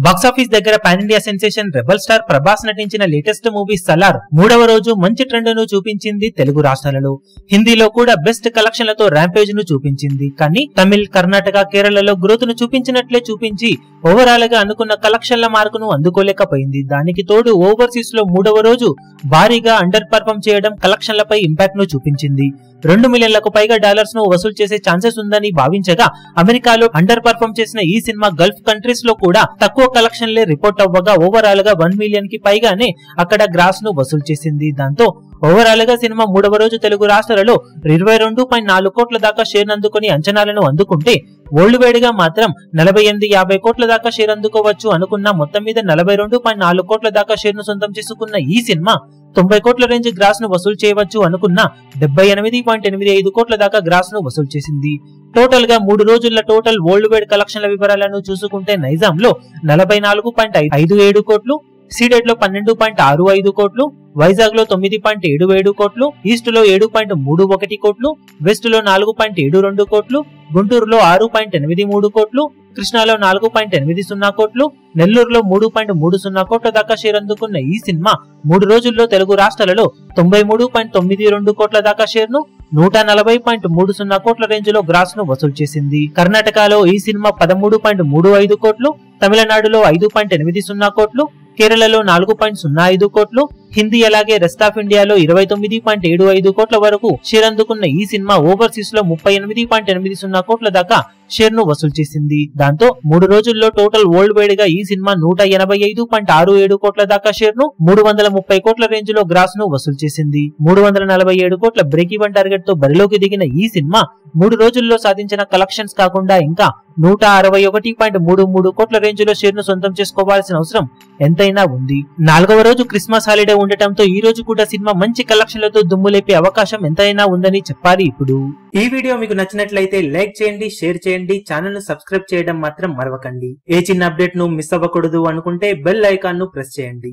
Box office దగ్గర pan India sensation rebel star Prabhas నటించిన latest movie Salaar మూడవ రోజు మంచి ట్రెండ్ ను చూపించింది తెలుగు రాష్ట్రాలలో. హిందీలో కూడా బెస్ట్ కలెక్షన్లతో ర్యాంపేజ్ ను చూపించింది. కానీ తమిళ్, కర్ణాటక, కేరళలో గ్రోత్ ను చూపించినట్లే చూపించి ఓవరాల్ గా అనుకున్న కలెక్షన్ల మార్కును అందుకోలేకపోయింది. దానికి తోడు ఓవర్సీస్ లో మూడవ రోజు భారీగా అండర్ పర్ఫార్మ్ చేయడం కలెక్షన్లపై ఇంపాక్ట్ ను చూపించింది. 2 మిలియన్లకు పైగా డాలర్స్ ను వసూలు చేసే ఛాన్సెస్ ఉందని భావించగా అమెరికాలో అండర్ పర్ఫార్మ్ చేసిన ఈ సినిమా గల్ఫ్ కంట్రీస్ లో కూడా తక్కువ కలెక్షన్లే రిపోర్ట్ అవ్వగా ఓవరాల్ గా 1 మిలియన్ కి పైగానే అక్కడ గ్రాస్ ను వసూలు చేసింది. దాంతో ఓవరాల్ గా సినిమా మూడవ రోజు తెలుగు రాష్ట్రాలలో 22.4 కోట్ల దాకా షేర్ అందుకుని అంచనాలను అందుకుంటే వరల్డ్ వైడ్ గా మాత్రం 48-50 కోట్ల దాకా షేర్ అందుకోవచ్చు అనుకున్న మొత్తం మీద 42.4 కోట్ల దాకా షేర్ ను సొంతం చేసుకున్న ఈ సినిమా 90 కోట్ల రేంజ్ గ్రాస్ ను వసూలు చేయవచ్చు అనుకున్న 78.85 కోట్ల దాకా గ్రాస్ ను వసూలు చేసింది. టోటల్ గా 3 రోజుల టోటల్ వరల్డ్ వైడ్ కలెక్షన్ల వివరాలను చూసుకుంటే నైజాం లో 44.57 కోట్లు, సీడెడ్ లో 12.65 కోట్లు, వైజాగ్ లో 9.77 కోట్లు, ఈస్ట్ లో 7.31 కోట్లు, వెస్ట్ లో 4.72 కోట్లు, గుంటూరులో 6.83 కోట్లు, కృష్ణాలో 4.80 కోట్లు, నెల్లూరులో 3.30 కోట్ల దాకా షేర్ అందుకున్న ఈ సినిమా 3 రోజుల్లో తెలుగు రాష్ట్రాలలో 93.92 కోట్ల దాకా షేర్ ను 140.30 కోట్ల రేంజ్ లో గ్రాస్ ను వసూలు చేసింది. కర్ణాటకలో ఈ సినిమా 13.35 కోట్లు, తమిళనాడులో 5.80 కోట్లు, కేరళలో 4.05 కోట్లు, హిందీ అలాగే రెస్ట్ ఆఫ్ ఇండియాలో 29.75 కోట్ల వరకు షేర్ అందుకున్న ఈ సినిమా ఓవర్సీస్ లో 38.80 కోట్ల దాకా షేర్ ను వసూలు చేసింది. దాంతో 3 రోజుల్లో టోటల్ వరల్డ్ వైడ్ గా ఈ సినిమా 185.67 కోట్ల దాకా షేర్ ను 330 కోట్ల రేంజ్ లో గ్రాస్ ను వసూలు చేసింది. 347 కోట్ల బ్రేక్ ఈవెన్ టార్గెట్ తో బరిలోకి దిగిన ఈ సినిమా 3 రోజుల్లో సాధించిన కలెక్షన్స్ కాకుండా ఇంకా 161.33 కోట్ల రేంజ్ లో షేర్ ను సొంతం చేసుకోవాల్సిన అవసరం ఎంతైనా ఉంది. 4వ రోజు క్రిస్మస్ హాలిడే ఉండటంతో ఈ రోజు కూడా సినిమా మంచి కలెక్షన్లతో దుమ్ములేపే అవకాశం ఎంతైనా ఉందని చెప్పాలి. ఇప్పుడు ఈ వీడియో మీకు నచ్చినట్లయితే లైక్ చేయండి, షేర్ చేయండి, ఛానల్ ను సబ్స్క్రైబ్ చేయడం మాత్రం మరవకండి. ఏ చిన్న అప్డేట్ ను మిస్ అవ్వకూడదు అనుకుంటే బెల్ ఐకాన్ ను ప్రెస్ చేయండి.